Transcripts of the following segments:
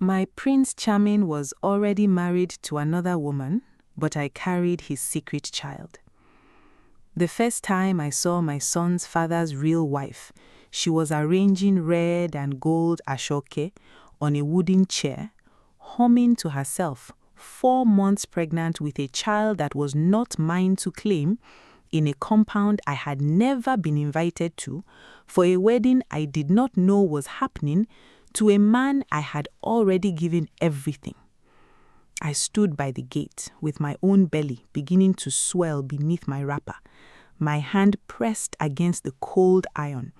My Prince Charming was already married to another woman, but I carried his secret child. The first time I saw my son's father's real wife, she was arranging red and gold ashoke on a wooden chair, humming to herself, 4 months pregnant with a child that was not mine to claim, in a compound I had never been invited to, for a wedding I did not know was happening, to a man I had already given everything. I stood by the gate with my own belly beginning to swell beneath my wrapper, my hand pressed against the cold iron,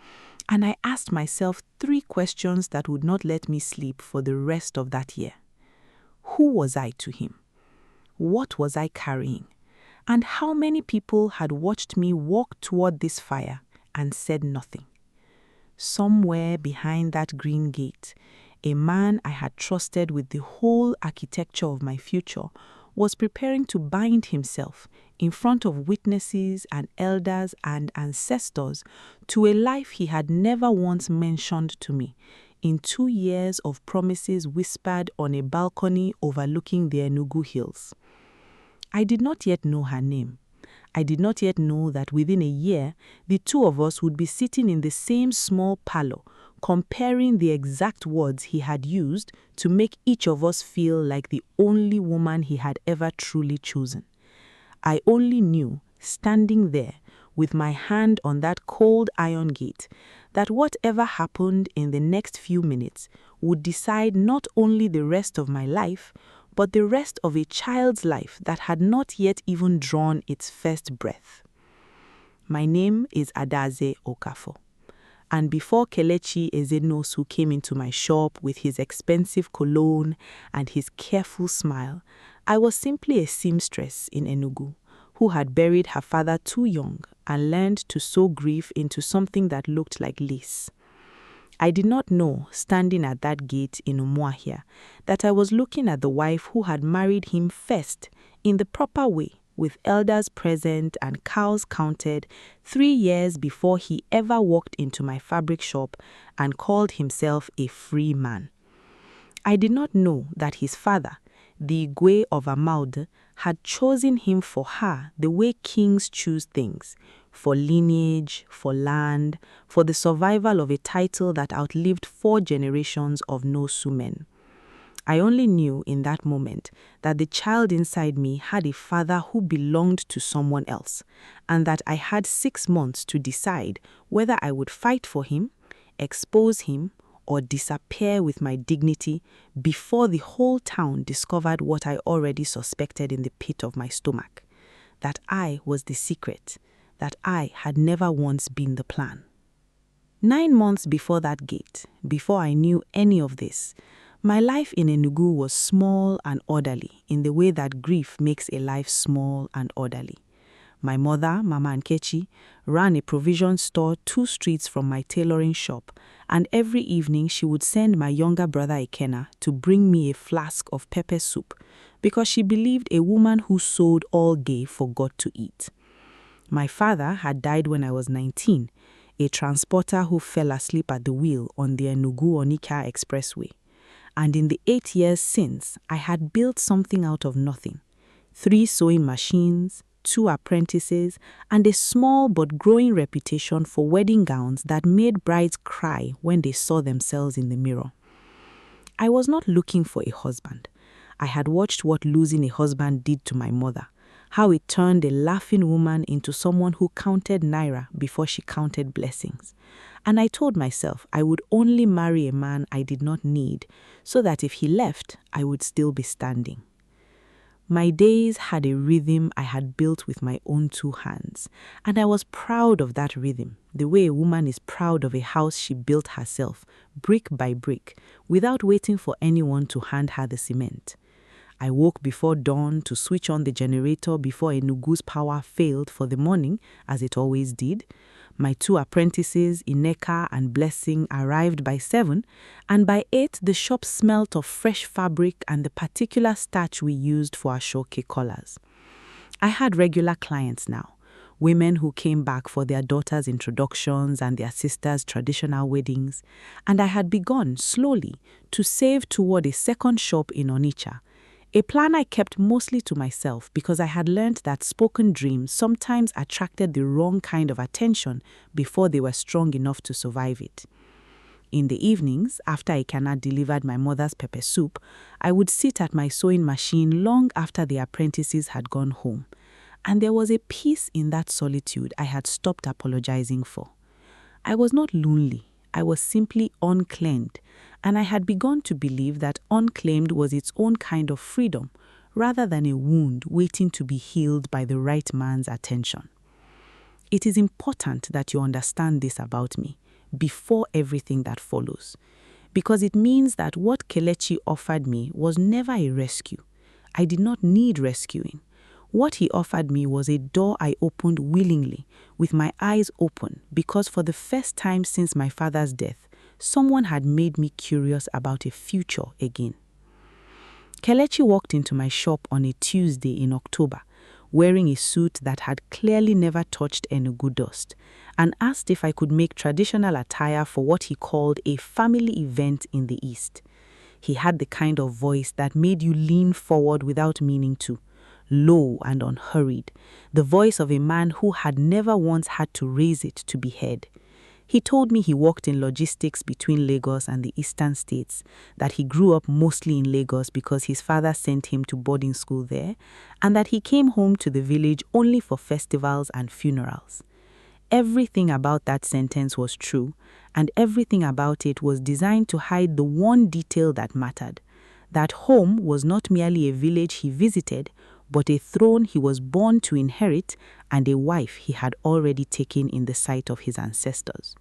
and I asked myself 3 questions that would not let me sleep for the rest of that year. Who was I to him? What was I carrying? And how many people had watched me walk toward this fire and said nothing? Somewhere behind that green gate, a man I had trusted with the whole architecture of my future was preparing to bind himself in front of witnesses and elders and ancestors to a life he had never once mentioned to me, in 2 years of promises whispered on a balcony overlooking the Enugu hills. I did not yet know her name. I did not yet know that within a year, the 2 of us would be sitting in the same small parlor, comparing the exact words he had used to make each of us feel like the only woman he had ever truly chosen. I only knew, standing there, with my hand on that cold iron gate, that whatever happened in the next few minutes would decide not only the rest of my life, but the rest of a child's life that had not yet even drawn its first breath. My name is Adaeze Okafor, and before Kelechi Ezenosu came into my shop with his expensive cologne and his careful smile, I was simply a seamstress in Enugu who had buried her father too young and learned to sew grief into something that looked like lace. I did not know, standing at that gate in Umuahia, that I was looking at the wife who had married him first, in the proper way, with elders present and cows counted, 3 years before he ever walked into my fabric shop and called himself a free man. I did not know that his father, the Igbo of Amaudo, had chosen him for her the way kings choose things, for lineage, for land, for the survival of a title that outlived 4 generations of Nosu men. I only knew in that moment that the child inside me had a father who belonged to someone else, and that I had 6 months to decide whether I would fight for him, expose him, or disappear with my dignity before the whole town discovered what I already suspected in the pit of my stomach, that I was the secret, that I had never once been the plan. 9 months before that gate, before I knew any of this, my life in Enugu was small and orderly in the way that grief makes a life small and orderly. My mother, Mama Nkechi, ran a provision store 2 streets from my tailoring shop, and every evening she would send my younger brother Ekena to bring me a flask of pepper soup because she believed a woman who sewed all day forgot to eat. My father had died when I was 19, a transporter who fell asleep at the wheel on the Enugu-Onitsha Expressway. And in the 8 years since, I had built something out of nothing. 3 sewing machines, 2 apprentices, and a small but growing reputation for wedding gowns that made brides cry when they saw themselves in the mirror. I was not looking for a husband. I had watched what losing a husband did to my mother, how it turned a laughing woman into someone who counted naira before she counted blessings. And I told myself I would only marry a man I did not need, so that if he left, I would still be standing. My days had a rhythm I had built with my own 2 hands, and I was proud of that rhythm, the way a woman is proud of a house she built herself, brick by brick, without waiting for anyone to hand her the cement. I woke before dawn to switch on the generator before Enugu's power failed for the morning, as it always did. My 2 apprentices, Ineka and Blessing, arrived by 7, and by 8 the shop smelt of fresh fabric and the particular starch we used for our shoke collars. I had regular clients now, women who came back for their daughters' introductions and their sisters' traditional weddings, and I had begun, slowly, to save toward a second shop in Onitsha, a plan I kept mostly to myself because I had learned that spoken dreams sometimes attracted the wrong kind of attention before they were strong enough to survive it. In the evenings, after Ikana delivered my mother's pepper soup, I would sit at my sewing machine long after the apprentices had gone home. And there was a peace in that solitude I had stopped apologizing for. I was not lonely, I was simply unclaimed, and I had begun to believe that unclaimed was its own kind of freedom, rather than a wound waiting to be healed by the right man's attention. It is important that you understand this about me, before everything that follows, because it means that what Kelechi offered me was never a rescue. I did not need rescuing. What he offered me was a door I opened willingly, with my eyes open, because for the first time since my father's death, someone had made me curious about a future again. Kelechi walked into my shop on a Tuesday in October, wearing a suit that had clearly never touched Enugu dust, and asked if I could make traditional attire for what he called a family event in the East. He had the kind of voice that made you lean forward without meaning to, low and unhurried, the voice of a man who had never once had to raise it to be heard. He told me he worked in logistics between Lagos and the eastern states, that he grew up mostly in Lagos because his father sent him to boarding school there, and that he came home to the village only for festivals and funerals. Everything about that sentence was true, and everything about it was designed to hide the one detail that mattered, that home was not merely a village he visited, but a throne he was born to inherit and a wife he had already taken in the sight of his ancestors.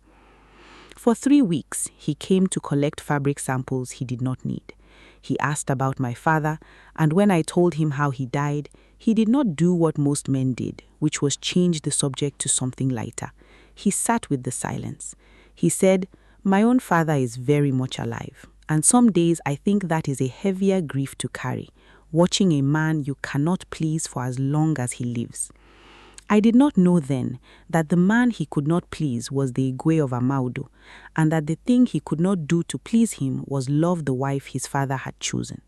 For 3 weeks, he came to collect fabric samples he did not need. He asked about my father, and when I told him how he died, he did not do what most men did, which was change the subject to something lighter. He sat with the silence. He said, "My own father is very much alive, and some days I think that is a heavier grief to carry, watching a man you cannot please for as long as he lives." I did not know then that the man he could not please was the Igbo of Amaudo, and that the thing he could not do to please him was love the wife his father had chosen.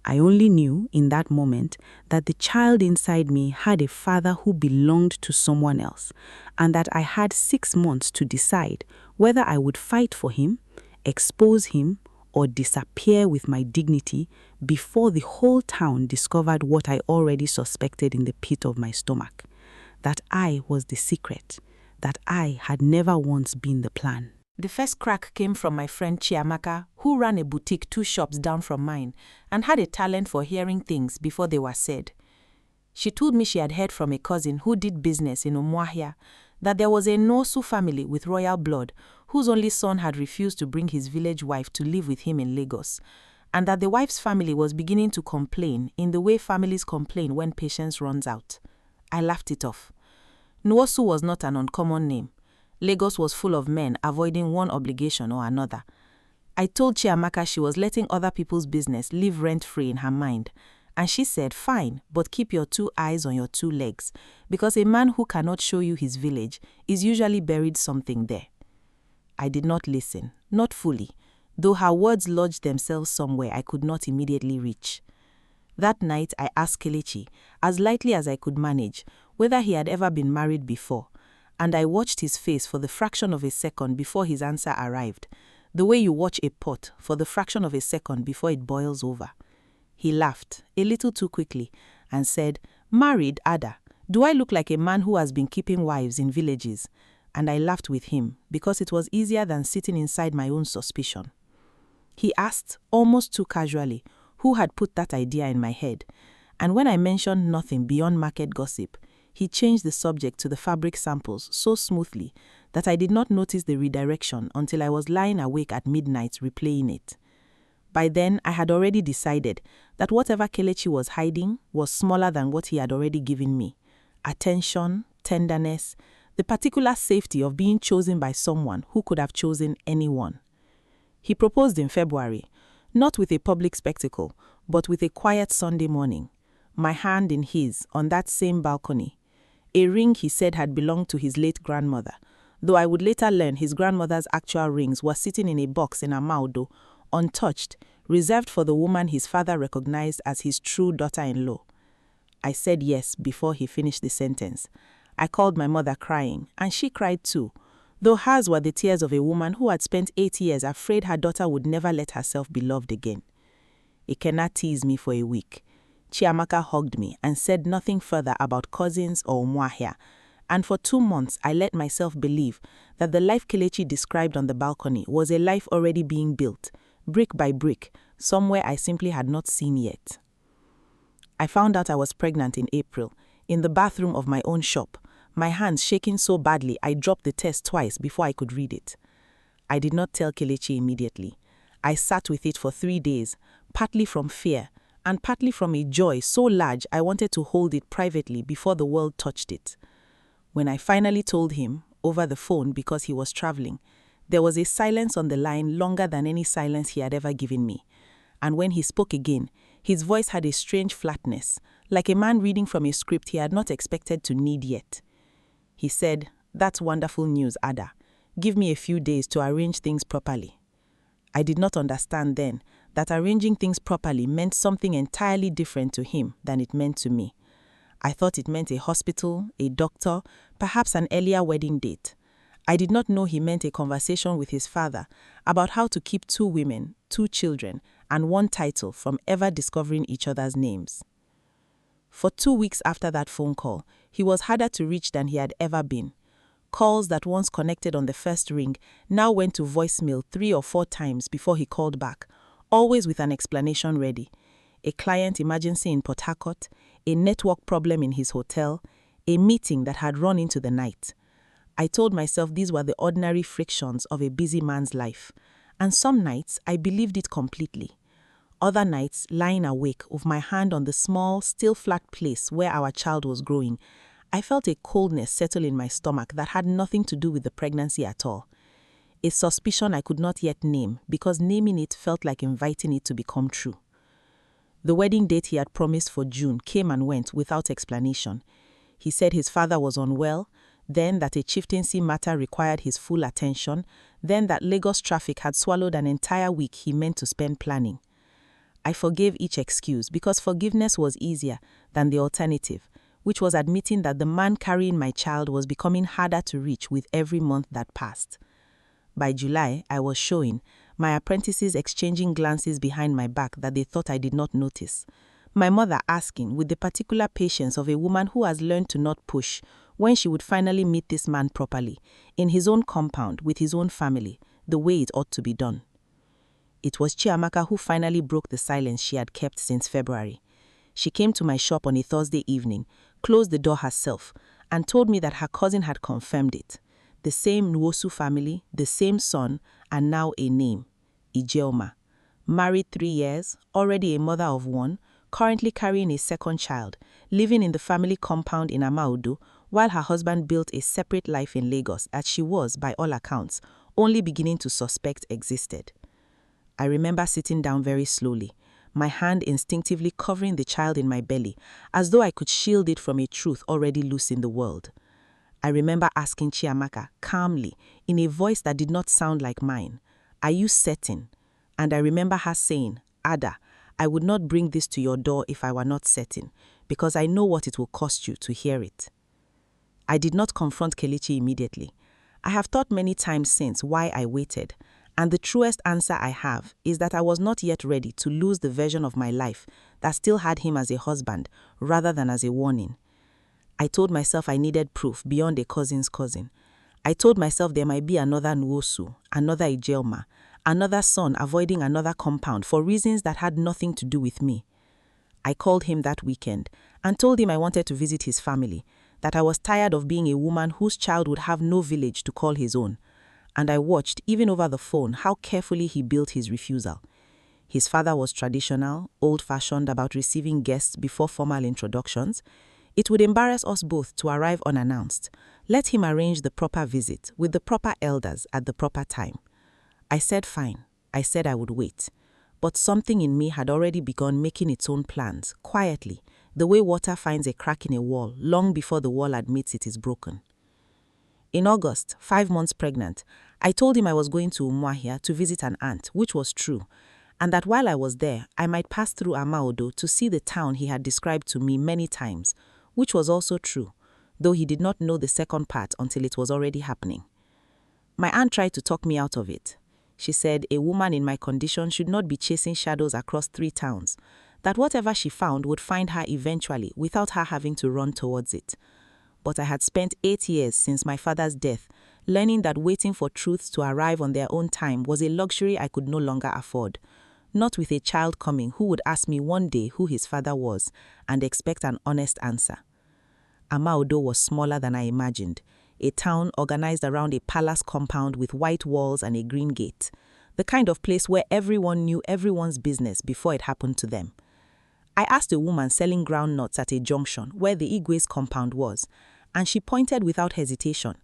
I only knew in that moment that the child inside me had a father who belonged to someone else, and that I had 6 months to decide whether I would fight for him, expose him, or disappear with my dignity before the whole town discovered what I already suspected in the pit of my stomach, that I was the secret, that I had never once been the plan. The first crack came from my friend Chiamaka, who ran a boutique 2 shops down from mine and had a talent for hearing things before they were said. She told me she had heard from a cousin who did business in Umuahia that there was a Nosu family with royal blood whose only son had refused to bring his village wife to live with him in Lagos, and that the wife's family was beginning to complain in the way families complain when patience runs out. I laughed it off. Nwosu was not an uncommon name. Lagos was full of men avoiding one obligation or another. I told Chiamaka she was letting other people's business live rent-free in her mind, and she said, "Fine, but keep your 2 eyes on your 2 legs, because a man who cannot show you his village is usually buried something there." I did not listen, not fully, though her words lodged themselves somewhere I could not immediately reach. That night I asked Kelechi, as lightly as I could manage, whether he had ever been married before, and I watched his face for the fraction of a second before his answer arrived, the way you watch a pot for the fraction of a second before it boils over. He laughed, a little too quickly, and said, "Married, Ada? Do I look like a man who has been keeping wives in villages?" And I laughed with him, because it was easier than sitting inside my own suspicion. He asked, almost too casually, who had put that idea in my head, and when I mentioned nothing beyond market gossip, he changed the subject to the fabric samples so smoothly that I did not notice the redirection until I was lying awake at midnight replaying it. By then, I had already decided that whatever Kelechi was hiding was smaller than what he had already given me. Attention, tenderness, the particular safety of being chosen by someone who could have chosen anyone. He proposed in February, not with a public spectacle, but with a quiet Sunday morning, my hand in his on that same balcony. a ring he said had belonged to his late grandmother, though I would later learn his grandmother's actual rings were sitting in a box in Amaudo, untouched, reserved for the woman his father recognized as his true daughter-in-law. I said yes before he finished the sentence. I called my mother crying, and she cried too, though hers were the tears of a woman who had spent 8 years afraid her daughter would never let herself be loved again. Ikenna teased me for a week. Chiamaka hugged me and said nothing further about cousins or Umuahia, and for 2 months I let myself believe that the life Kelechi described on the balcony was a life already being built, brick by brick, somewhere I simply had not seen yet. I found out I was pregnant in April, in the bathroom of my own shop, my hands shaking so badly I dropped the test twice before I could read it. I did not tell Kelechi immediately. I sat with it for 3 days, partly from fear, and partly from a joy so large I wanted to hold it privately before the world touched it. When I finally told him, over the phone because he was traveling, there was a silence on the line longer than any silence he had ever given me. And when he spoke again, his voice had a strange flatness, like a man reading from a script he had not expected to need yet. He said, "That's wonderful news, Ada. Give me a few days to arrange things properly." I did not understand then that arranging things properly meant something entirely different to him than it meant to me. I thought it meant a hospital, a doctor, perhaps an earlier wedding date. I did not know he meant a conversation with his father about how to keep 2 women, 2 children, and 1 title from ever discovering each other's names. For 2 weeks after that phone call, he was harder to reach than he had ever been. Calls that once connected on the first ring now went to voicemail 3 or 4 times before he called back, always with an explanation ready. A client emergency in Port Harcourt, a network problem in his hotel, a meeting that had run into the night. I told myself these were the ordinary frictions of a busy man's life, and some nights I believed it completely. Other nights, lying awake with my hand on the small, still flat place where our child was growing, I felt a coldness settle in my stomach that had nothing to do with the pregnancy at all. A suspicion I could not yet name because naming it felt like inviting it to become true. The wedding date he had promised for June came and went without explanation. He said his father was unwell, then that a chieftaincy matter required his full attention, then that Lagos traffic had swallowed an entire week he meant to spend planning. I forgave each excuse because forgiveness was easier than the alternative, which was admitting that the man carrying my child was becoming harder to reach with every month that passed. By July, I was showing, my apprentices exchanging glances behind my back that they thought I did not notice. My mother asking, with the particular patience of a woman who has learned to not push, when she would finally meet this man properly, in his own compound, with his own family, the way it ought to be done. It was Chiamaka who finally broke the silence she had kept since February. She came to my shop on a Thursday evening, closed the door herself, and told me that her cousin had confirmed it. The same Nwosu family, the same son, and now a name, Ijeoma. Married 3 years, already a mother of 1, currently carrying a second child, living in the family compound in Amaudo, while her husband built a separate life in Lagos that she was, by all accounts, only beginning to suspect existed. I remember sitting down very slowly, my hand instinctively covering the child in my belly, as though I could shield it from a truth already loose in the world. I remember asking Chiamaka, calmly, in a voice that did not sound like mine, "Are you certain?" And I remember her saying, "Ada, I would not bring this to your door if I were not certain, because I know what it will cost you to hear it." I did not confront Kelechi immediately. I have thought many times since why I waited, and the truest answer I have is that I was not yet ready to lose the version of my life that still had him as a husband rather than as a warning. I told myself I needed proof beyond a cousin's cousin. I told myself there might be another Nwosu, another Ijeoma, another son avoiding another compound for reasons that had nothing to do with me. I called him that weekend and told him I wanted to visit his family, that I was tired of being a woman whose child would have no village to call his own. And I watched, even over the phone, how carefully he built his refusal. His father was traditional, old-fashioned about receiving guests before formal introductions. It would embarrass us both to arrive unannounced. Let him arrange the proper visit with the proper elders at the proper time. I said fine. I said I would wait. But something in me had already begun making its own plans, quietly, the way water finds a crack in a wall long before the wall admits it is broken. In August, 5 months pregnant, I told him I was going to Umuahia to visit an aunt, which was true, and that while I was there, I might pass through Amaudo to see the town he had described to me many times, which was also true, though he did not know the second part until it was already happening. My aunt tried to talk me out of it. She said a woman in my condition should not be chasing shadows across 3 towns, that whatever she found would find her eventually without her having to run towards it. But I had spent 8 years since my father's death, learning that waiting for truths to arrive on their own time was a luxury I could no longer afford, not with a child coming who would ask me one day who his father was and expect an honest answer. Amaudo was smaller than I imagined, a town organized around a palace compound with white walls and a green gate, the kind of place where everyone knew everyone's business before it happened to them. I asked a woman selling groundnuts at a junction where the Igwe's compound was, and she pointed without hesitation,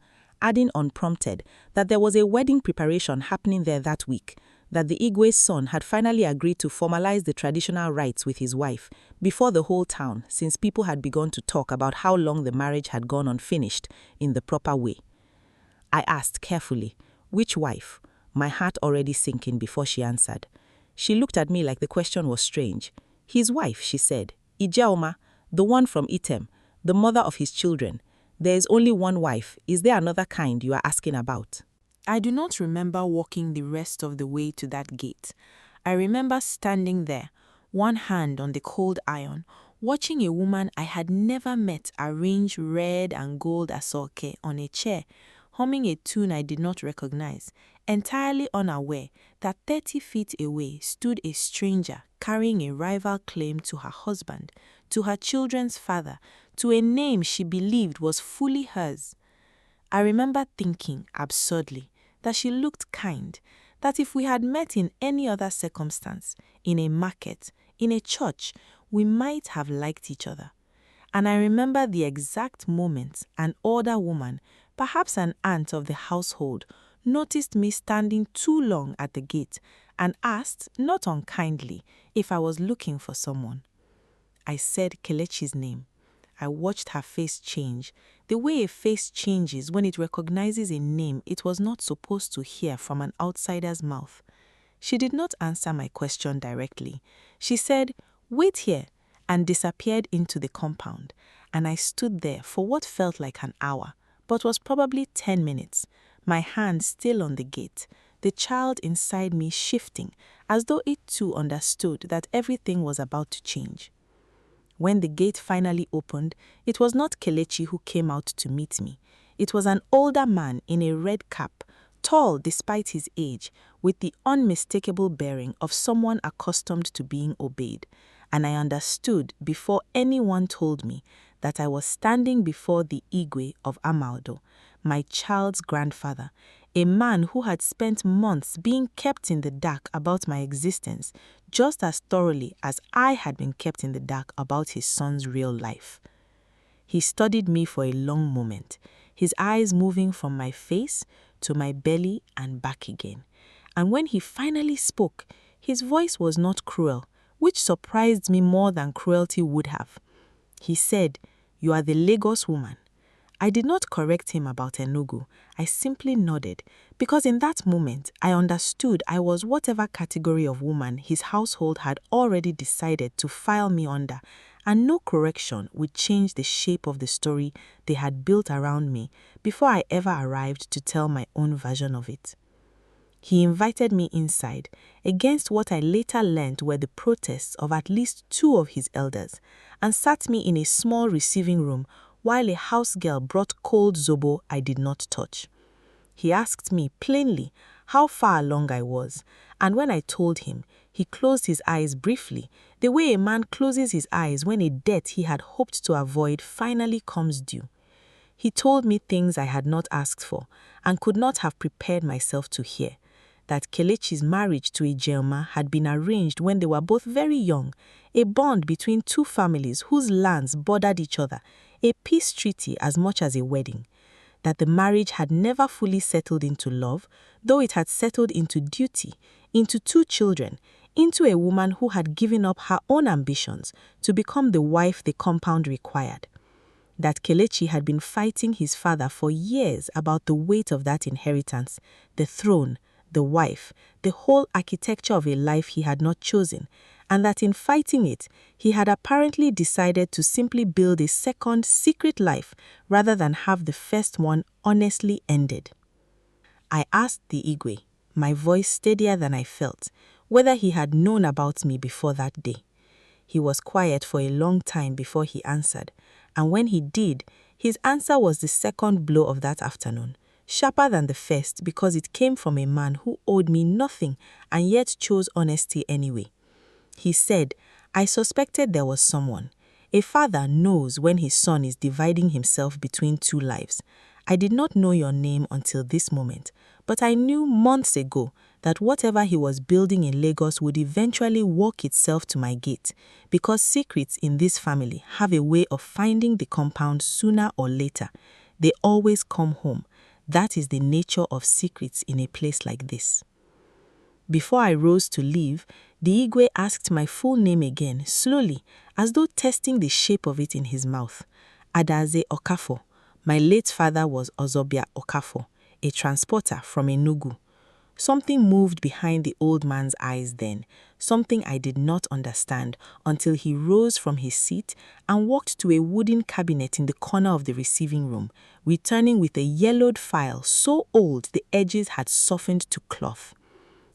adding unprompted that there was a wedding preparation happening there that week, that the Igwe's son had finally agreed to formalize the traditional rites with his wife before the whole town, since people had begun to talk about how long the marriage had gone unfinished in the proper way. I asked carefully, which wife, my heart already sinking before she answered. She looked at me like the question was strange. His wife, she said, Ijeoma, the one from Item, the mother of his children. There is only one wife. Is there another kind you are asking about? I do not remember walking the rest of the way to that gate. I remember standing there, one hand on the cold iron, watching a woman I had never met arrange red and gold asoke on a chair, humming a tune I did not recognize, entirely unaware that 30 feet away stood a stranger carrying a rival claim to her husband, to her children's father, to a name she believed was fully hers. I remember thinking, absurdly, that she looked kind, that if we had met in any other circumstance, in a market, in a church, we might have liked each other. And I remember the exact moment an older woman, perhaps an aunt of the household, noticed me standing too long at the gate and asked, not unkindly, if I was looking for someone. I said Kelechi's name. I watched her face change, the way a face changes when it recognizes a name it was not supposed to hear from an outsider's mouth. She did not answer my question directly. She said, "Wait here," and disappeared into the compound, and I stood there for what felt like an hour, but was probably 10 minutes, my hand still on the gate, the child inside me shifting, as though it too understood that everything was about to change. When the gate finally opened, it was not Kelechi who came out to meet me. It was an older man in a red cap, tall despite his age, with the unmistakable bearing of someone accustomed to being obeyed. And I understood before anyone told me that I was standing before the Igwe of Amaudo, my child's grandfather, a man who had spent months being kept in the dark about my existence, just as thoroughly as I had been kept in the dark about his son's real life. He studied me for a long moment, his eyes moving from my face to my belly and back again. And when he finally spoke, his voice was not cruel, which surprised me more than cruelty would have. He said, "You are the Lagos woman." I did not correct him about Enugu. I simply nodded, because in that moment I understood I was whatever category of woman his household had already decided to file me under, and no correction would change the shape of the story they had built around me before I ever arrived to tell my own version of it. He invited me inside, against what I later learned were the protests of at least 2 of his elders, and sat me in a small receiving room while a house girl brought cold zobo I did not touch. He asked me plainly how far along I was, and when I told him, he closed his eyes briefly, the way a man closes his eyes when a debt he had hoped to avoid finally comes due. He told me things I had not asked for and could not have prepared myself to hear. That Kelechi's marriage to Ijeoma had been arranged when they were both very young, a bond between 2 families whose lands bordered each other, a peace treaty as much as a wedding. That the marriage had never fully settled into love, though it had settled into duty, into 2 children, into a woman who had given up her own ambitions to become the wife the compound required. That Kelechi had been fighting his father for years about the weight of that inheritance, the throne, the wife, the whole architecture of a life he had not chosen, and that in fighting it, he had apparently decided to simply build a second secret life rather than have the first one honestly ended. I asked the Igwe, my voice steadier than I felt, whether he had known about me before that day. He was quiet for a long time before he answered, and when he did, his answer was the second blow of that afternoon, sharper than the first because it came from a man who owed me nothing and yet chose honesty anyway. He said, I suspected there was someone. A father knows when his son is dividing himself between two lives. I did not know your name until this moment, but I knew months ago that whatever he was building in Lagos would eventually walk itself to my gate, because secrets in this family have a way of finding the compound sooner or later. They always come home. That is the nature of secrets in a place like this. Before I rose to leave, the Igwe asked my full name again, slowly, as though testing the shape of it in his mouth. Adaeze Okafo. My late father was Ozobia Okafo, a transporter from Enugu. Something moved behind the old man's eyes then, something I did not understand until he rose from his seat and walked to a wooden cabinet in the corner of the receiving room, returning with a yellowed file so old the edges had softened to cloth.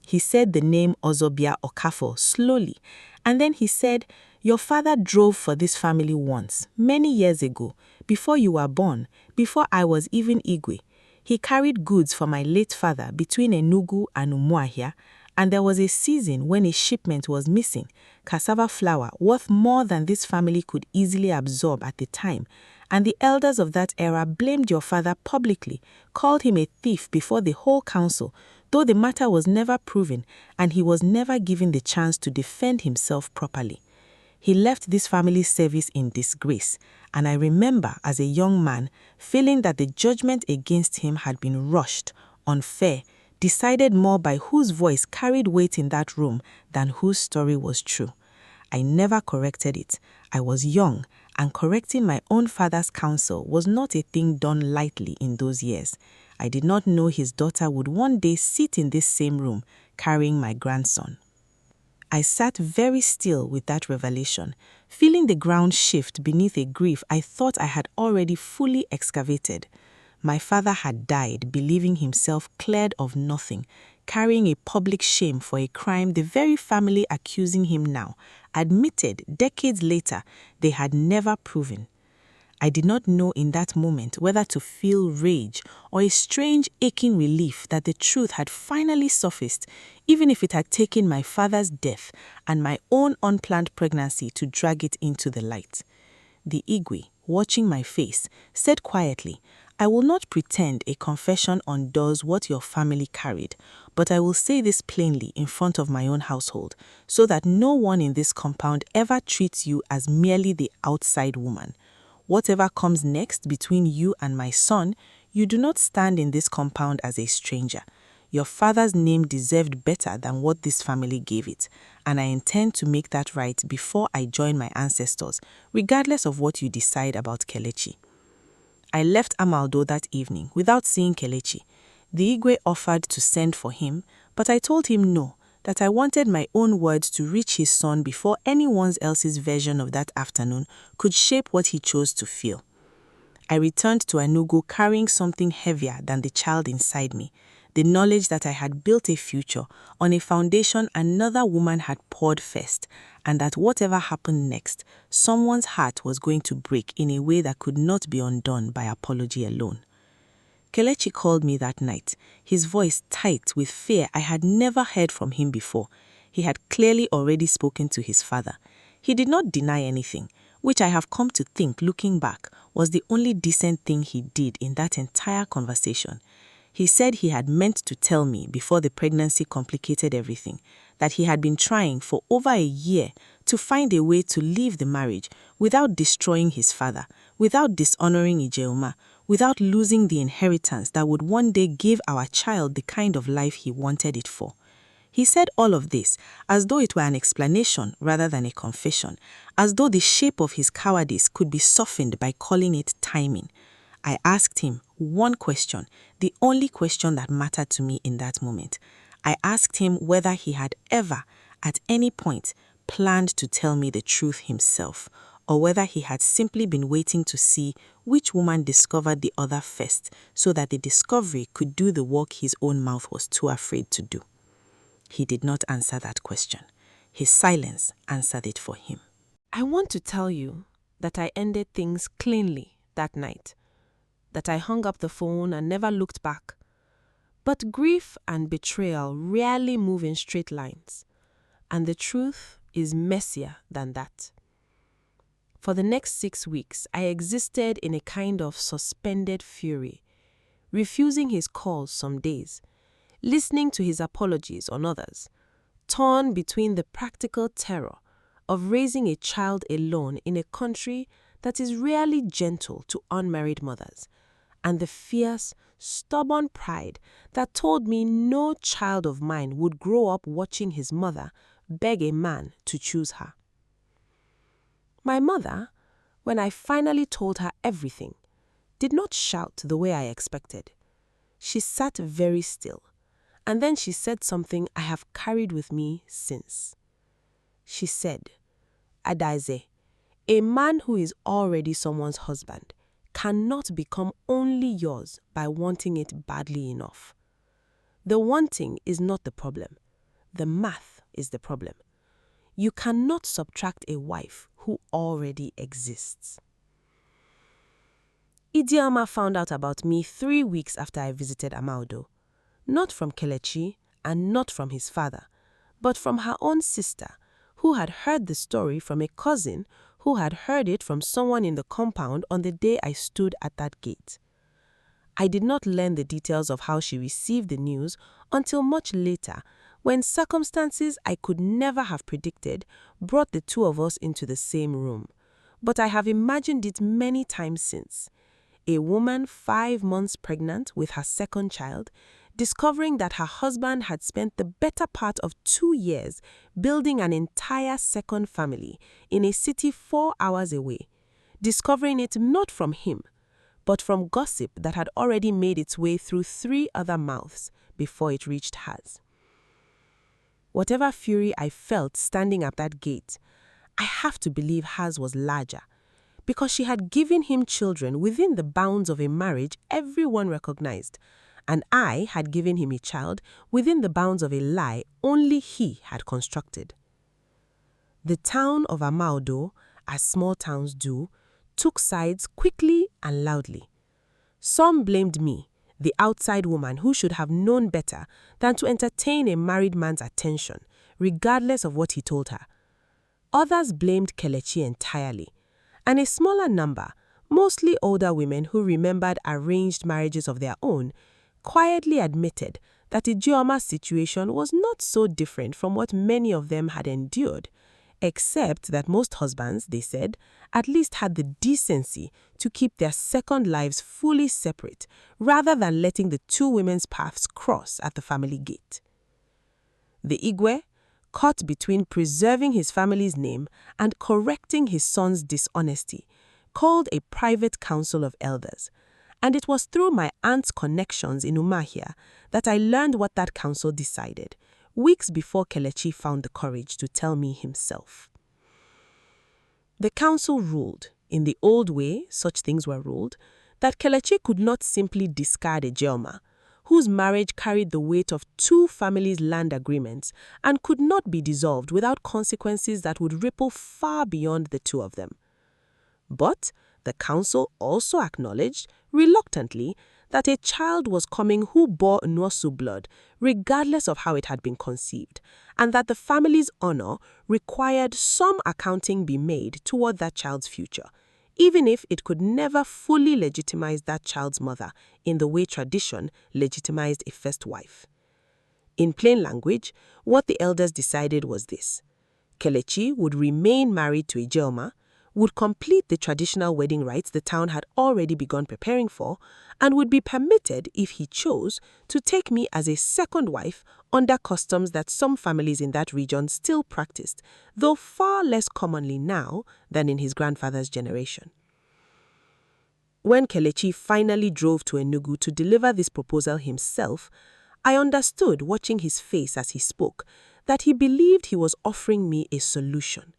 He said the name Ozobia Okafo slowly, and then he said, your father drove for this family once, many years ago, before you were born, before I was even Igwe. He carried goods for my late father between Enugu and Umuahia, and there was a season when a shipment was missing, cassava flour worth more than this family could easily absorb at the time, and the elders of that era blamed your father publicly, called him a thief before the whole council, though the matter was never proven and he was never given the chance to defend himself properly. He left this family's service in disgrace, and I remember as a young man feeling that the judgment against him had been rushed, unfair, decided more by whose voice carried weight in that room than whose story was true. I never corrected it. I was young, and correcting my own father's counsel was not a thing done lightly in those years. I did not know his daughter would one day sit in this same room carrying my grandson. I sat very still with that revelation, feeling the ground shift beneath a grief I thought I had already fully excavated. My father had died believing himself cleared of nothing, carrying a public shame for a crime the very family accusing him now admitted decades later they had never proven. I did not know in that moment whether to feel rage or a strange aching relief that the truth had finally surfaced, even if it had taken my father's death and my own unplanned pregnancy to drag it into the light. The Igwe, watching my face, said quietly, I will not pretend a confession undoes what your family carried, but I will say this plainly in front of my own household, so that no one in this compound ever treats you as merely the outside woman. Whatever comes next between you and my son, you do not stand in this compound as a stranger. Your father's name deserved better than what this family gave it, and I intend to make that right before I join my ancestors, regardless of what you decide about Kelechi. I left Amaudo that evening without seeing Kelechi. The Igwe offered to send for him, but I told him no, that I wanted my own words to reach his son before anyone else's version of that afternoon could shape what he chose to feel. I returned to Enugu carrying something heavier than the child inside me, the knowledge that I had built a future on a foundation another woman had poured first, and that whatever happened next, someone's heart was going to break in a way that could not be undone by apology alone. Kelechi called me that night, his voice tight with fear I had never heard from him before. He had clearly already spoken to his father. He did not deny anything, which I have come to think, looking back, was the only decent thing he did in that entire conversation. He said he had meant to tell me before the pregnancy complicated everything, that he had been trying for over a year to find a way to leave the marriage without destroying his father, without dishonoring Ijeoma, without losing the inheritance that would one day give our child the kind of life he wanted it for. He said all of this as though it were an explanation rather than a confession, as though the shape of his cowardice could be softened by calling it timing. I asked him one question, the only question that mattered to me in that moment. I asked him whether he had ever, at any point, planned to tell me the truth himself, or whether he had simply been waiting to see which woman discovered the other first so that the discovery could do the work his own mouth was too afraid to do. He did not answer that question. His silence answered it for him. I want to tell you that I ended things cleanly that night, that I hung up the phone and never looked back. But grief and betrayal rarely move in straight lines, and the truth is messier than that. For the next 6 weeks, I existed in a kind of suspended fury, refusing his calls some days, listening to his apologies on others, torn between the practical terror of raising a child alone in a country that is rarely gentle to unmarried mothers, and the fierce, stubborn pride that told me no child of mine would grow up watching his mother beg a man to choose her. My mother, when I finally told her everything, did not shout the way I expected. She sat very still, and then she said something I have carried with me since. She said, "Adaeze, a man who is already someone's husband cannot become only yours by wanting it badly enough. The wanting is not the problem. The math is the problem. You cannot subtract a wife who already exists." Ijeoma found out about me 3 weeks after I visited Amaudo, not from Kelechi and not from his father, but from her own sister, who had heard the story from a cousin who had heard it from someone in the compound on the day I stood at that gate. I did not learn the details of how she received the news until much later, when circumstances I could never have predicted brought the two of us into the same room. But I have imagined it many times since. A woman 5 months pregnant with her second child, discovering that her husband had spent the better part of 2 years building an entire second family in a city 4 hours away, discovering it not from him, but from gossip that had already made its way through 3 other mouths before it reached hers. Whatever fury I felt standing at that gate, I have to believe hers was larger, because she had given him children within the bounds of a marriage everyone recognized, and I had given him a child within the bounds of a lie only he had constructed. The town of Amaudo, as small towns do, took sides quickly and loudly. Some blamed me, the outside woman who should have known better than to entertain a married man's attention, regardless of what he told her. Others blamed Kelechi entirely, and a smaller number, mostly older women who remembered arranged marriages of their own, quietly admitted that Ijeoma's situation was not so different from what many of them had endured, except that most husbands, they said, at least had the decency to keep their second lives fully separate, rather than letting the two women's paths cross at the family gate. The Igbo, caught between preserving his family's name and correcting his son's dishonesty, called a private council of elders, and it was through my aunt's connections in Umuahia that I learned what that council decided, weeks before Kelechi found the courage to tell me himself. The council ruled, in the old way such things were ruled, that Kelechi could not simply discard Ijeoma, whose marriage carried the weight of 2 families' land agreements and could not be dissolved without consequences that would ripple far beyond the 2 of them. But the council also acknowledged, reluctantly, that a child was coming who bore Nwosu blood, regardless of how it had been conceived, and that the family's honor required some accounting be made toward that child's future, even if it could never fully legitimize that child's mother in the way tradition legitimized a first wife. In plain language, what the elders decided was this: Kelechi would remain married to Ijeoma, would complete the traditional wedding rites the town had already begun preparing for, and would be permitted, if he chose, to take me as a second wife under customs that some families in that region still practiced, though far less commonly now than in his grandfather's generation. When Kelechi finally drove to Enugu to deliver this proposal himself, I understood, watching his face as he spoke, that he believed he was offering me a solution.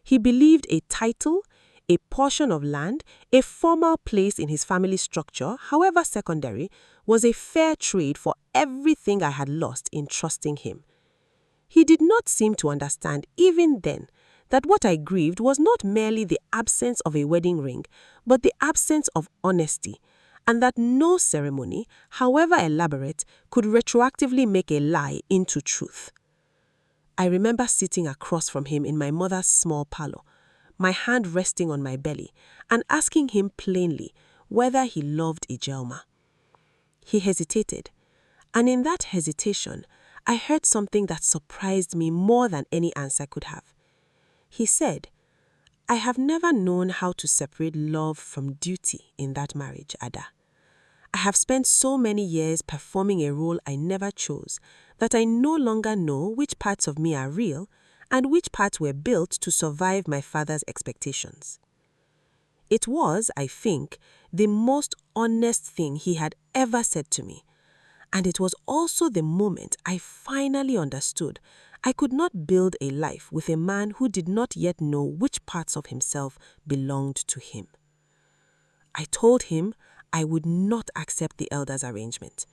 He believed a title, a portion of land, a formal place in his family structure, however secondary, was a fair trade for everything I had lost in trusting him. He did not seem to understand even then that what I grieved was not merely the absence of a wedding ring, but the absence of honesty, and that no ceremony, however elaborate, could retroactively make a lie into truth. I remember sitting across from him in my mother's small parlor, my hand resting on my belly, and asking him plainly whether he loved Ijelma. He hesitated, and in that hesitation, I heard something that surprised me more than any answer could have. He said, "I have never known how to separate love from duty in that marriage, Ada. I have spent so many years performing a role I never chose that I no longer know which parts of me are real and which parts were built to survive my father's expectations." It was, I think, the most honest thing he had ever said to me, and it was also the moment I finally understood I could not build a life with a man who did not yet know which parts of himself belonged to him. I told him I would not accept the elders' arrangement.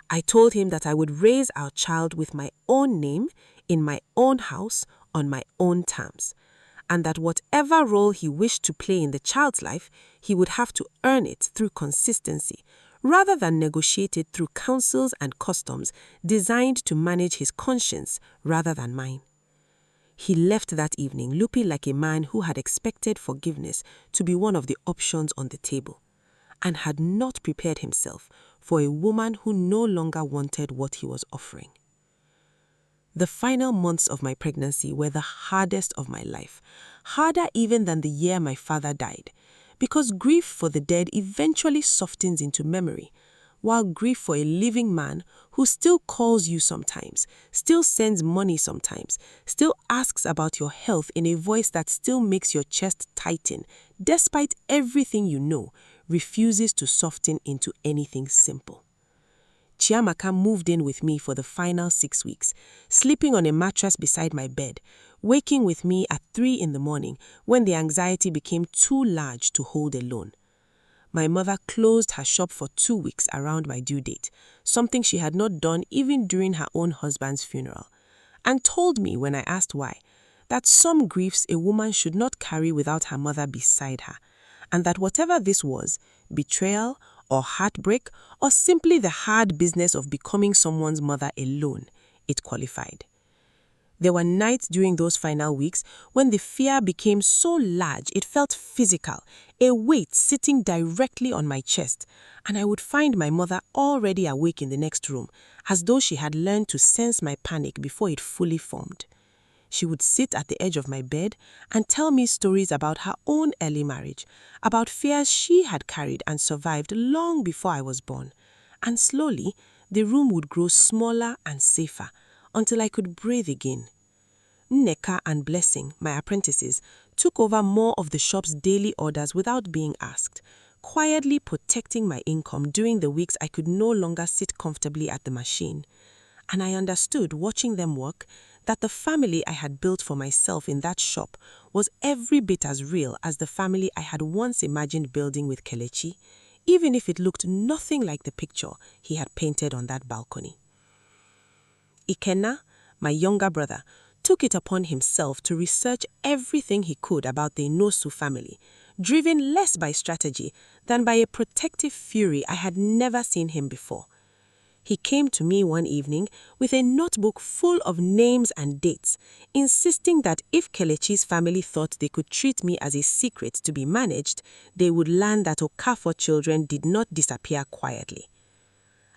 I told him that I would raise our child with my own name, in my own house, on my own terms, and that whatever role he wished to play in the child's life, he would have to earn it through consistency, rather than negotiate it through counsels and customs designed to manage his conscience rather than mine. He left that evening looking like a man who had expected forgiveness to be one of the options on the table, and had not prepared himself for a woman who no longer wanted what he was offering. The final months of my pregnancy were the hardest of my life, harder even than the year my father died, because grief for the dead eventually softens into memory, while grief for a living man who still calls you sometimes, still sends money sometimes, still asks about your health in a voice that still makes your chest tighten, despite everything you know, refuses to soften into anything simple. Chiamaka moved in with me for the final 6 weeks, sleeping on a mattress beside my bed, waking with me at 3 in the morning when the anxiety became too large to hold alone. My mother closed her shop for 2 weeks around my due date, something she had not done even during her own husband's funeral, and told me when I asked why, that some griefs a woman should not carry without her mother beside her, and that whatever this was, betrayal or heartbreak or simply the hard business of becoming someone's mother alone, it qualified. There were nights during those final weeks when the fear became so large it felt physical, a weight sitting directly on my chest, and I would find my mother already awake in the next room, as though she had learned to sense my panic before it fully formed. She would sit at the edge of my bed and tell me stories about her own early marriage, about fears she had carried and survived long before I was born. And slowly, the room would grow smaller and safer until I could breathe again. Nneka and Blessing, my apprentices, took over more of the shop's daily orders without being asked, quietly protecting my income during the weeks I could no longer sit comfortably at the machine. And I understood, watching them work, that the family I had built for myself in that shop was every bit as real as the family I had once imagined building with Kelechi, even if it looked nothing like the picture he had painted on that balcony. Ikenna, my younger brother, took it upon himself to research everything he could about the Inosu family, driven less by strategy than by a protective fury I had never seen him before. He came to me one evening with a notebook full of names and dates, insisting that if Kelechi's family thought they could treat me as a secret to be managed, they would learn that Okafor children did not disappear quietly.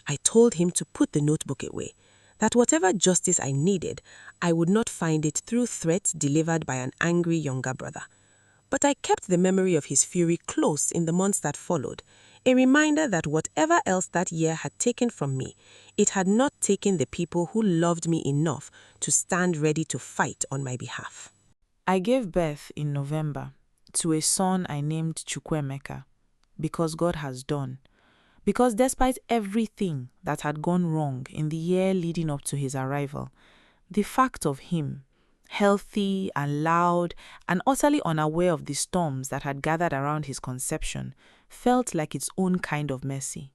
I told him to put the notebook away, that whatever justice I needed, I would not find it through threats delivered by an angry younger brother. But I kept the memory of his fury close in the months that followed, a reminder that whatever else that year had taken from me, it had not taken the people who loved me enough to stand ready to fight on my behalf. I gave birth in November to a son I named Chukwuemeka, because God has done. Because despite everything that had gone wrong in the year leading up to his arrival, the fact of him, healthy and loud and utterly unaware of the storms that had gathered around his conception, felt like its own kind of mercy.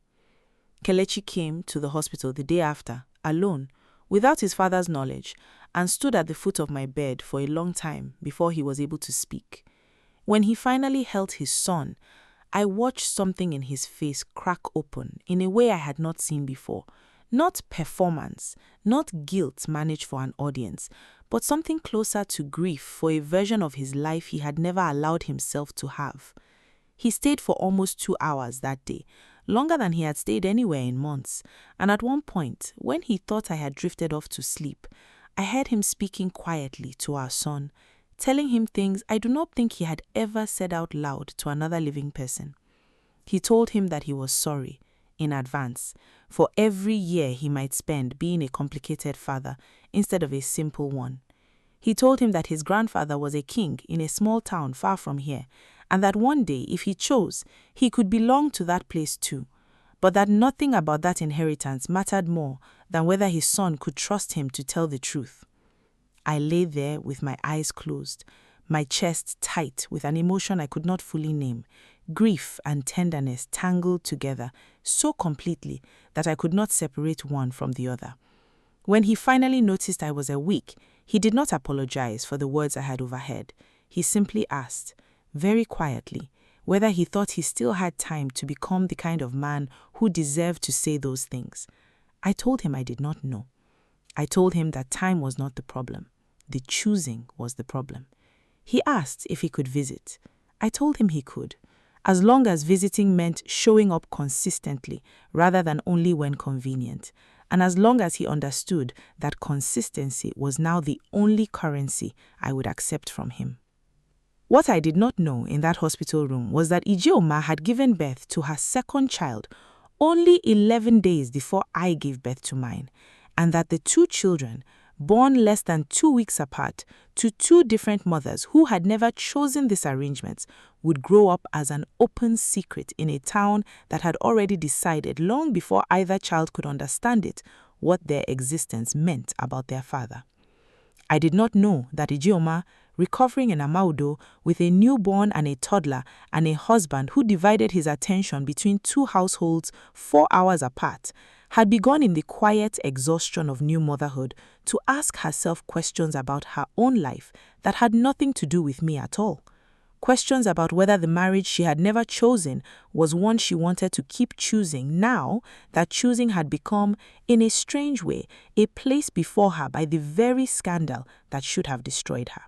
Kelechi came to the hospital the day after, alone, without his father's knowledge, and stood at the foot of my bed for a long time before he was able to speak. When he finally held his son, I watched something in his face crack open in a way I had not seen before. Not performance, not guilt managed for an audience, but something closer to grief for a version of his life he had never allowed himself to have. He stayed for almost 2 hours that day, longer than he had stayed anywhere in months, and at one point, when he thought I had drifted off to sleep, I heard him speaking quietly to our son, telling him things I do not think he had ever said out loud to another living person. He told him that he was sorry, in advance, for every year he might spend being a complicated father instead of a simple one. He told him that his grandfather was a king in a small town far from here, and that one day, if he chose, he could belong to that place too, but that nothing about that inheritance mattered more than whether his son could trust him to tell the truth. I lay there with my eyes closed, my chest tight with an emotion I could not fully name, grief and tenderness tangled together so completely that I could not separate one from the other. When he finally noticed I was awake, he did not apologize for the words I had overheard. He simply asked, very quietly, whether he thought he still had time to become the kind of man who deserved to say those things. I told him I did not know. I told him that time was not the problem. The choosing was the problem. He asked if he could visit. I told him he could, as long as visiting meant showing up consistently rather than only when convenient, and as long as he understood that consistency was now the only currency I would accept from him. What I did not know in that hospital room was that Ijeoma had given birth to her second child only 11 days before I gave birth to mine, and that the 2 children, born less than 2 weeks apart to 2 different mothers who had never chosen this arrangement, would grow up as an open secret in a town that had already decided long before either child could understand it what their existence meant about their father. I did not know that Ijeoma, recovering in Amaudo with a newborn and a toddler and a husband who divided his attention between 2 households 4 hours apart, had begun in the quiet exhaustion of new motherhood to ask herself questions about her own life that had nothing to do with me at all. Questions about whether the marriage she had never chosen was one she wanted to keep choosing now that choosing had become, in a strange way, a place before her by the very scandal that should have destroyed her.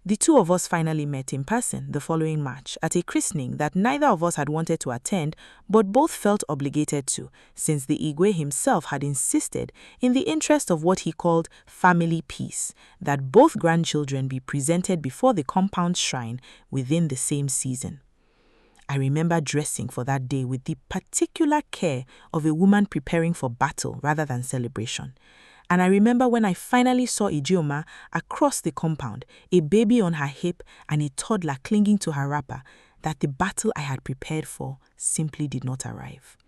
The 2 of us finally met in person the following March at a christening that neither of us had wanted to attend, but both felt obligated to, since the Igwe himself had insisted, in the interest of what he called family peace, that both grandchildren be presented before the compound shrine within the same season. I remember dressing for that day with the particular care of a woman preparing for battle rather than celebration. And I remember when I finally saw Ijeoma across the compound, a baby on her hip and a toddler clinging to her wrapper, that the battle I had prepared for simply did not arrive.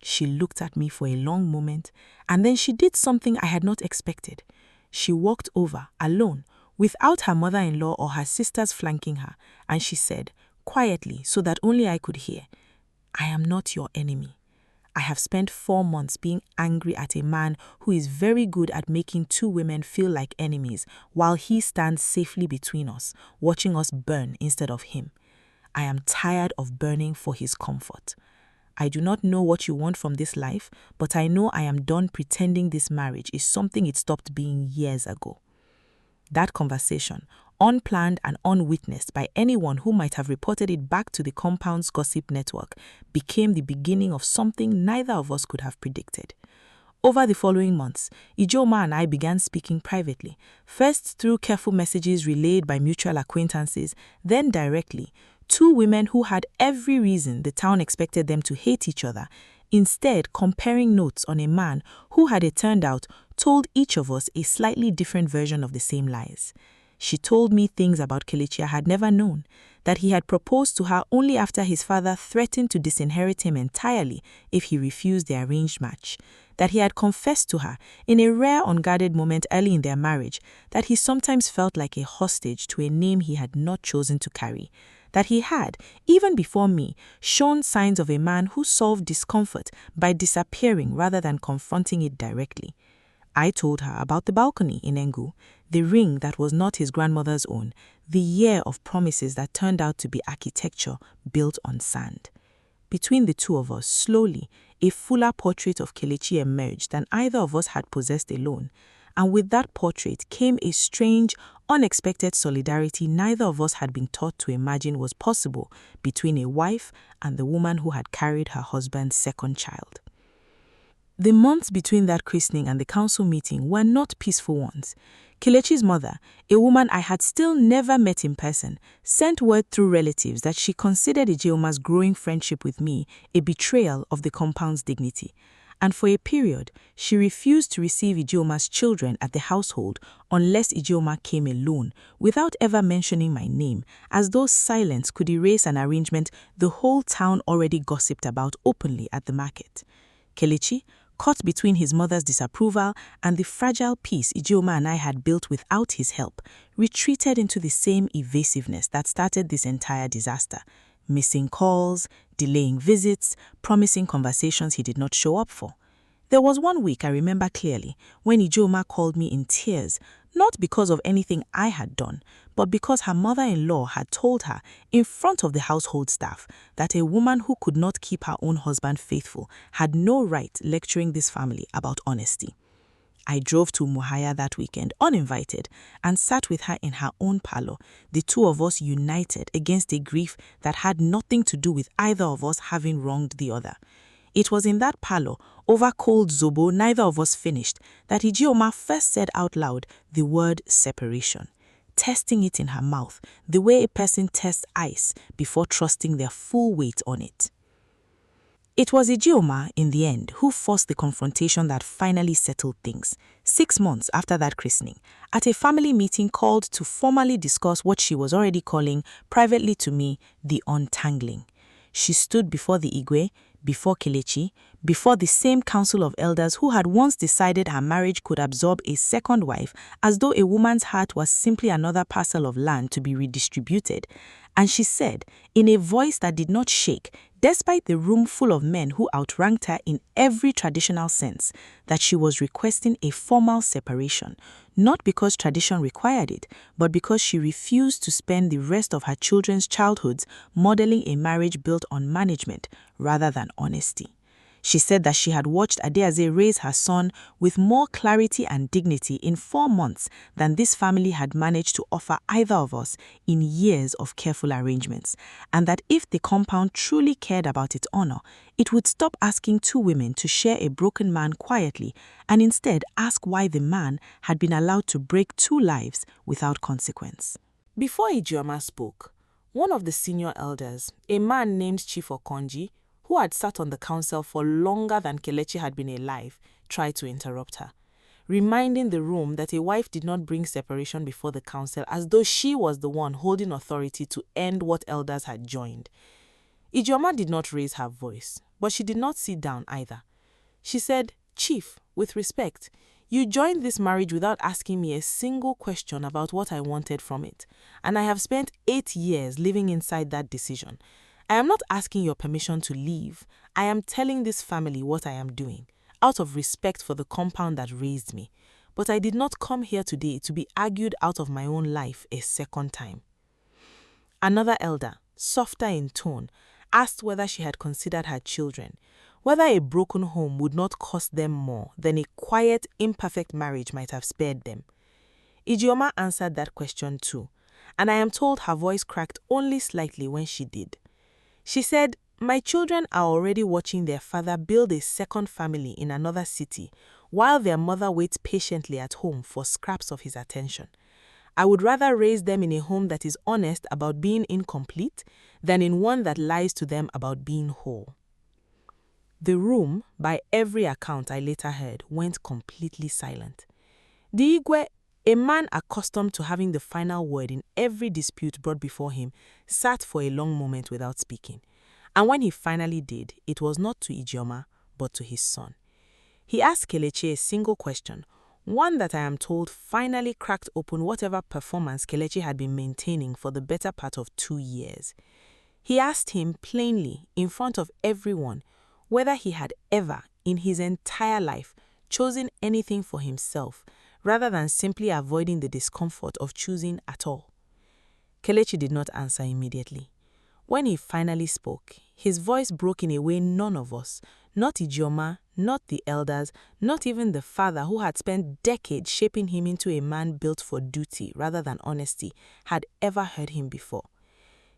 She looked at me for a long moment, and then she did something I had not expected. She walked over, alone, without her mother-in-law or her sisters flanking her, and she said, quietly so that only I could hear, "I am not your enemy. I have spent 4 months being angry at a man who is very good at making 2 women feel like enemies while he stands safely between us, watching us burn instead of him. I am tired of burning for his comfort. I do not know what you want from this life, but I know I am done pretending this marriage is something it stopped being years ago." That conversation, unplanned and unwitnessed by anyone who might have reported it back to the compound's gossip network, became the beginning of something neither of us could have predicted. Over the following months, Ijoma and I began speaking privately, first through careful messages relayed by mutual acquaintances, then directly, two women who had every reason the town expected them to hate each other, instead comparing notes on a man who, had it turned out, told each of us a slightly different version of the same lies. She told me things about Kelechi I had never known, that he had proposed to her only after his father threatened to disinherit him entirely if he refused the arranged match, that he had confessed to her, in a rare unguarded moment early in their marriage, that he sometimes felt like a hostage to a name he had not chosen to carry, that he had, even before me, shown signs of a man who solved discomfort by disappearing rather than confronting it directly. I told her about the balcony in Enugu, the ring that was not his grandmother's own, the year of promises that turned out to be architecture built on sand. Between the two of us, slowly, a fuller portrait of Kelechi emerged than either of us had possessed alone, and with that portrait came a strange, unexpected solidarity neither of us had been taught to imagine was possible between a wife and the woman who had carried her husband's second child. The months between that christening and the council meeting were not peaceful ones. Kelechi's mother, a woman I had still never met in person, sent word through relatives that she considered Ijeoma's growing friendship with me a betrayal of the compound's dignity. And for a period, she refused to receive Ijeoma's children at the household unless Ijeoma came alone, without ever mentioning my name, as though silence could erase an arrangement the whole town already gossiped about openly at the market. Kelechi, caught between his mother's disapproval and the fragile peace Ijeoma and I had built without his help, retreated into the same evasiveness that started this entire disaster, missing calls, delaying visits, promising conversations he did not show up for. There was one week I remember clearly when Ijeoma called me in tears, not because of anything I had done, but because her mother-in-law had told her, in front of the household staff, that a woman who could not keep her own husband faithful had no right lecturing this family about honesty. I drove to Umuahia that weekend, uninvited, and sat with her in her own parlor, the two of us united against a grief that had nothing to do with either of us having wronged the other. It was in that parlor, over cold zobo neither of us finished, that Ijeoma first said out loud the word separation, testing it in her mouth the way a person tests ice before trusting their full weight on it. It was Ijeoma, in the end, who forced the confrontation that finally settled things, 6 months after that christening, at a family meeting called to formally discuss what she was already calling, privately to me, the untangling. She stood before the Igwe, before Kelechi, before the same council of elders who had once decided her marriage could absorb a second wife as though a woman's heart was simply another parcel of land to be redistributed. And she said, in a voice that did not shake, despite the room full of men who outranked her in every traditional sense, that she was requesting a formal separation, not because tradition required it, but because she refused to spend the rest of her children's childhoods modeling a marriage built on management rather than honesty. She said that she had watched Adaeze raise her son with more clarity and dignity in 4 months than this family had managed to offer either of us in years of careful arrangements, and that if the compound truly cared about its honor, it would stop asking two women to share a broken man quietly and instead ask why the man had been allowed to break 2 lives without consequence. Before Ijeoma spoke, one of the senior elders, a man named Chief Okonji, who had sat on the council for longer than Kelechi had been alive, tried to interrupt her, reminding the room that a wife did not bring separation before the council as though she was the one holding authority to end what elders had joined. Ijeoma did not raise her voice, but she did not sit down either. She said, "Chief, with respect, you joined this marriage without asking me a single question about what I wanted from it, and I have spent 8 years living inside that decision. I am not asking your permission to leave. I am telling this family what I am doing, out of respect for the compound that raised me. But I did not come here today to be argued out of my own life a second time." Another elder, softer in tone, asked whether she had considered her children, whether a broken home would not cost them more than a quiet, imperfect marriage might have spared them. Ijeoma answered that question too, and I am told her voice cracked only slightly when she did. She said, My children are already watching their father build a second family in another city, while their mother waits patiently at home for scraps of his attention. I would rather raise them in a home that is honest about being incomplete than in one that lies to them about being whole. The room, by every account I later heard, went completely silent. The Igwe, a man accustomed to having the final word in every dispute brought before him, sat for a long moment without speaking. And when he finally did, it was not to Ijeoma, but to his son. He asked Kelechi a single question, one that I am told finally cracked open whatever performance Kelechi had been maintaining for the better part of 2 years. He asked him plainly, in front of everyone, whether he had ever, in his entire life, chosen anything for himself, rather than simply avoiding the discomfort of choosing at all. Kelechi did not answer immediately. When he finally spoke, his voice broke in a way none of us, not Ijeoma, not the elders, not even the father who had spent decades shaping him into a man built for duty rather than honesty, had ever heard him before.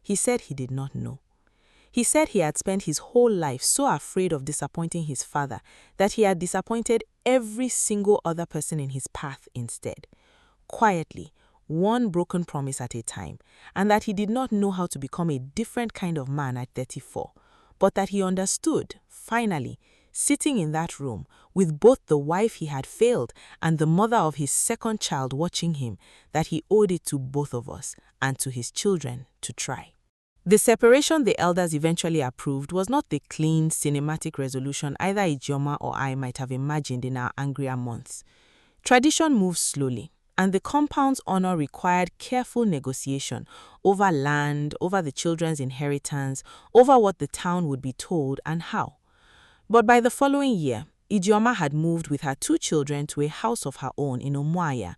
He said he did not know. He said he had spent his whole life so afraid of disappointing his father that he had disappointed every single other person in his path instead. Quietly, one broken promise at a time, and that he did not know how to become a different kind of man at 34, but that he understood, finally, sitting in that room with both the wife he had failed and the mother of his second child watching him, that he owed it to both of us and to his children to try. The separation the elders eventually approved was not the clean, cinematic resolution either Ijeoma or I might have imagined in our angrier months. Tradition moves slowly, and the compound's honor required careful negotiation over land, over the children's inheritance, over what the town would be told and how. But by the following year, Ijeoma had moved with her 2 children to a house of her own in Umuahia,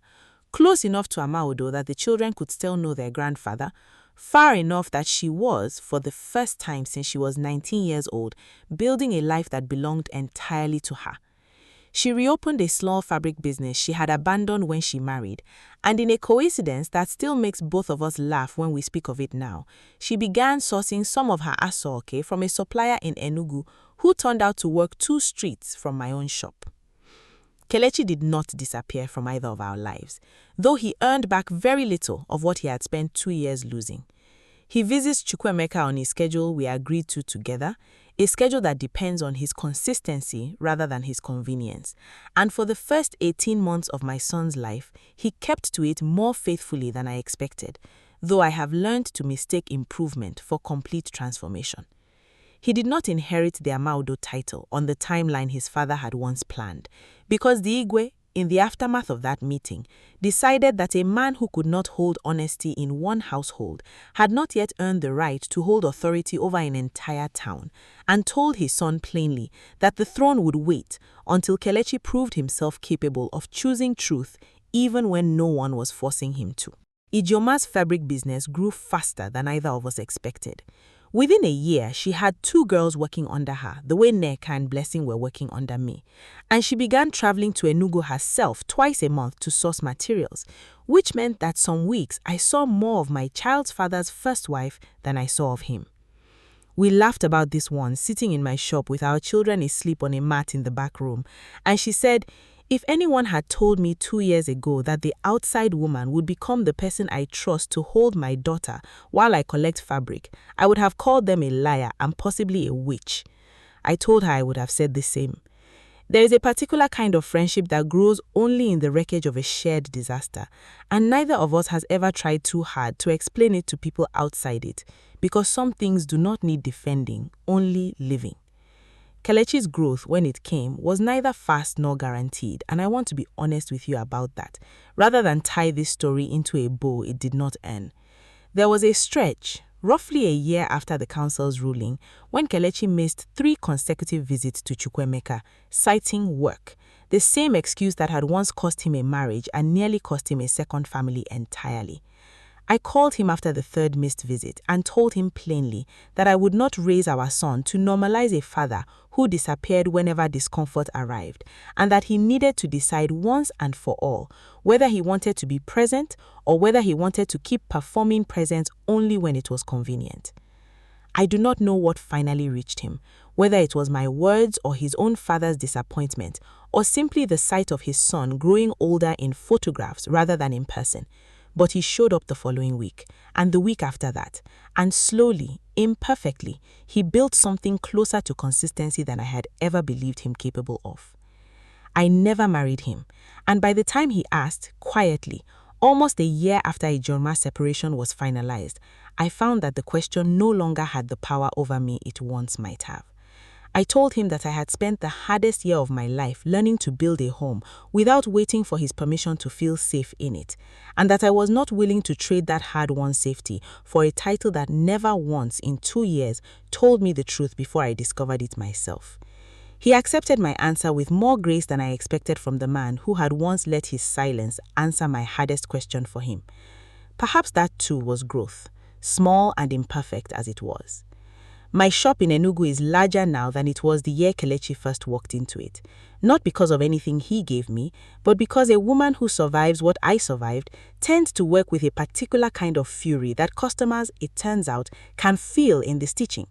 close enough to Amaudo that the children could still know their grandfather, far enough that she was, for the first time since she was 19 years old, building a life that belonged entirely to her. She reopened a small fabric business she had abandoned when she married, and in a coincidence that still makes both of us laugh when we speak of it now, she began sourcing some of her asoke from a supplier in Enugu who turned out to work 2 streets from my own shop. Kelechi did not disappear from either of our lives, though he earned back very little of what he had spent 2 years losing. He visits Chukwuemeka on a schedule we agreed to together, a schedule that depends on his consistency rather than his convenience. And for the first 18 months of my son's life, he kept to it more faithfully than I expected, though I have learned to mistake improvement for complete transformation. He did not inherit the Amaudo title on the timeline his father had once planned, because the Igwe, in the aftermath of that meeting, decided that a man who could not hold honesty in one household had not yet earned the right to hold authority over an entire town, and told his son plainly that the throne would wait until Kelechi proved himself capable of choosing truth even when no one was forcing him to. Ijeoma's fabric business grew faster than either of us expected. Within a year, she had 2 girls working under her, the way Neka and Blessing were working under me. And she began traveling to Enugu herself twice a month to source materials, which meant that some weeks I saw more of my child's father's first wife than I saw of him. We laughed about this one sitting in my shop with our children asleep on a mat in the back room, and she said, if anyone had told me 2 years ago that the outside woman would become the person I trust to hold my daughter while I collect fabric, I would have called them a liar and possibly a witch. I told her I would have said the same. There is a particular kind of friendship that grows only in the wreckage of a shared disaster, and neither of us has ever tried too hard to explain it to people outside it, because some things do not need defending, only living. Kelechi's growth, when it came, was neither fast nor guaranteed, and I want to be honest with you about that, rather than tie this story into a bow it did not end. There was a stretch, roughly a year after the council's ruling, when Kelechi missed 3 consecutive visits to Chukwuemeka, citing work, the same excuse that had once cost him a marriage and nearly cost him a second family entirely. I called him after the 3rd missed visit and told him plainly that I would not raise our son to normalize a father who disappeared whenever discomfort arrived, and that he needed to decide once and for all whether he wanted to be present or whether he wanted to keep performing presence only when it was convenient. I do not know what finally reached him, whether it was my words or his own father's disappointment, or simply the sight of his son growing older in photographs rather than in person. But he showed up the following week, and the week after that, and slowly, imperfectly, he built something closer to consistency than I had ever believed him capable of. I never married him, and by the time he asked, quietly, almost a year after Ijeoma's separation was finalized, I found that the question no longer had the power over me it once might have. I told him that I had spent the hardest year of my life learning to build a home without waiting for his permission to feel safe in it, and that I was not willing to trade that hard-won safety for a title that never once in 2 years told me the truth before I discovered it myself. He accepted my answer with more grace than I expected from the man who had once let his silence answer my hardest question for him. Perhaps that too was growth, small and imperfect as it was. My shop in Enugu is larger now than it was the year Kelechi first walked into it. Not because of anything he gave me, but because a woman who survives what I survived tends to work with a particular kind of fury that customers, it turns out, can feel in the stitching.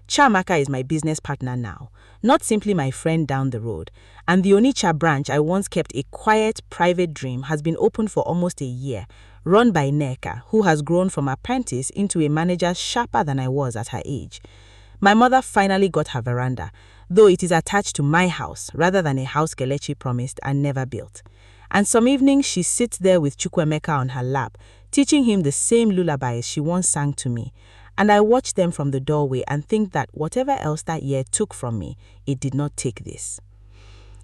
Chiamaka is my business partner now, not simply my friend down the road, and the Onitsha branch I once kept a quiet, private dream has been open for almost a year, run by Nneka, who has grown from apprentice into a manager sharper than I was at her age. My mother finally got her veranda, though it is attached to my house rather than a house Kelechi promised and never built. And some evenings she sits there with Chukwuemeka on her lap, teaching him the same lullabies she once sang to me, and I watch them from the doorway and think that whatever else that year took from me, it did not take this.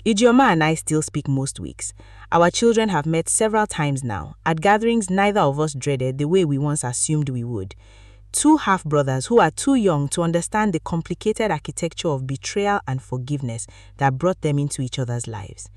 Ijeoma and I still speak most weeks. Our children have met several times now, at gatherings neither of us dreaded the way we once assumed we would. Two half-brothers who are too young to understand the complicated architecture of betrayal and forgiveness that brought them into each other's lives.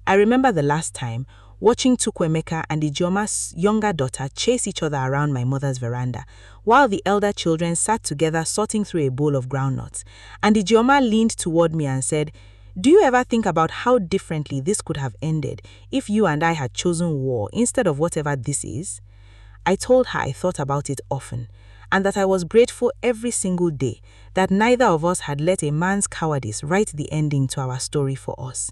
I remember the last time, watching Chukwuemeka and Ijeoma's younger daughter chase each other around my mother's veranda, while the elder children sat together sorting through a bowl of groundnuts, and Ijeoma leaned toward me and said, "Do you ever think about how differently this could have ended if you and I had chosen war instead of whatever this is?" I told her I thought about it often, and that I was grateful every single day that neither of us had let a man's cowardice write the ending to our story for us.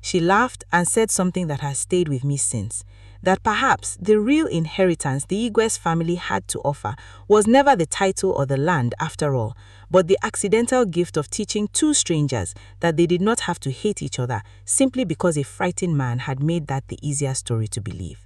She laughed and said something that has stayed with me since, that perhaps the real inheritance the Igwe's family had to offer was never the title or the land after all, but the accidental gift of teaching two strangers that they did not have to hate each other simply because a frightened man had made that the easier story to believe.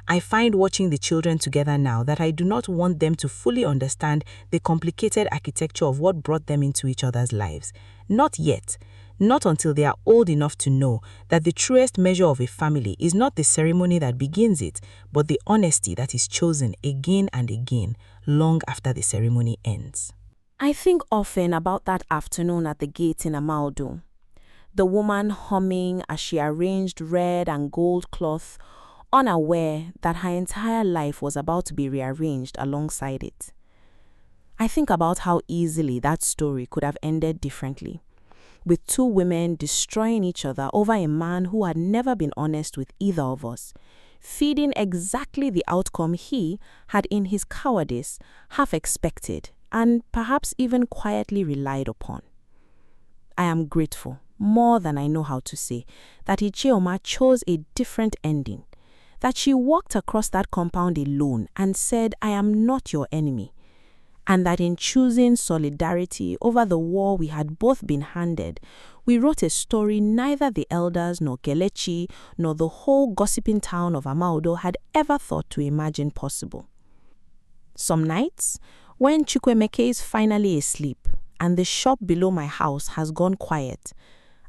I find watching the children together now that I do not want them to fully understand the complicated architecture of what brought them into each other's lives. Not yet. Not until they are old enough to know that the truest measure of a family is not the ceremony that begins it, but the honesty that is chosen again and again, long after the ceremony ends. I think often about that afternoon at the gate in Amaudo. The woman humming as she arranged red and gold cloth, unaware that her entire life was about to be rearranged alongside it. I think about how easily that story could have ended differently, with two women destroying each other over a man who had never been honest with either of us, feeding exactly the outcome he had in his cowardice half expected and perhaps even quietly relied upon. I am grateful, more than I know how to say, that Ijeoma chose a different ending, that she walked across that compound alone and said, "I am not your enemy," and that in choosing solidarity over the war we had both been handed, we wrote a story neither the elders nor Kelechi nor the whole gossiping town of Amaudo had ever thought to imagine possible. Some nights, when Chukwuemeka is finally asleep and the shop below my house has gone quiet,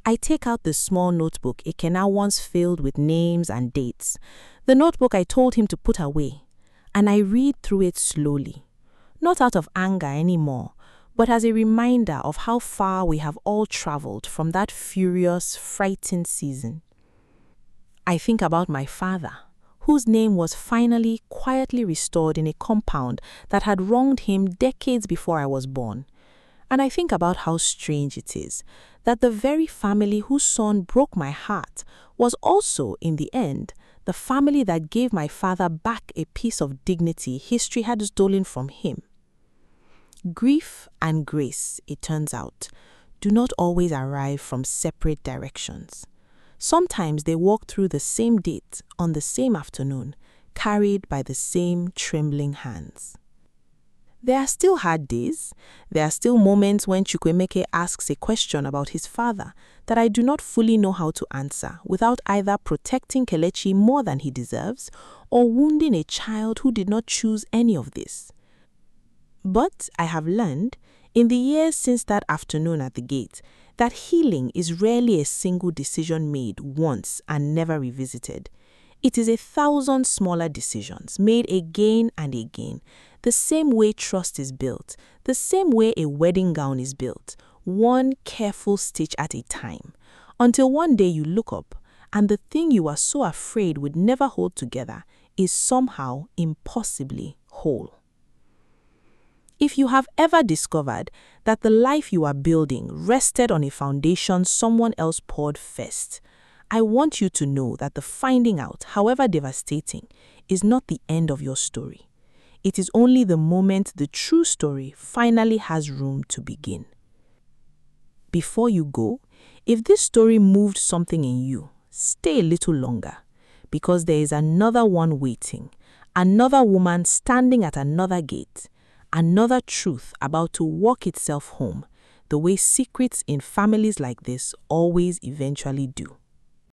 I take out the small notebook Ekena once filled with names and dates, the notebook I told him to put away, and I read through it slowly. Not out of anger anymore, but as a reminder of how far we have all traveled from that furious, frightened season. I think about my father, whose name was finally quietly restored in a compound that had wronged him decades before I was born. And I think about how strange it is that the very family whose son broke my heart was also, in the end, the family that gave my father back a piece of dignity history had stolen from him. Grief and grace, it turns out, do not always arrive from separate directions. Sometimes they walk through the same date on the same afternoon, carried by the same trembling hands. There are still hard days. There are still moments when Chukwemeke asks a question about his father that I do not fully know how to answer without either protecting Kelechi more than he deserves or wounding a child who did not choose any of this. But I have learned, in the years since that afternoon at the gate, that healing is rarely a single decision made once and never revisited. It is 1,000 smaller decisions made again and again, the same way trust is built, the same way a wedding gown is built, one careful stitch at a time, until one day you look up and the thing you are so afraid would never hold together is somehow impossibly whole. If you have ever discovered that the life you are building rested on a foundation someone else poured first, I want you to know that the finding out, however devastating, is not the end of your story. It is only the moment the true story finally has room to begin. Before you go, if this story moved something in you, stay a little longer, because there is another one waiting, another woman standing at another gate, another truth about to walk itself home, the way secrets in families like this always eventually do.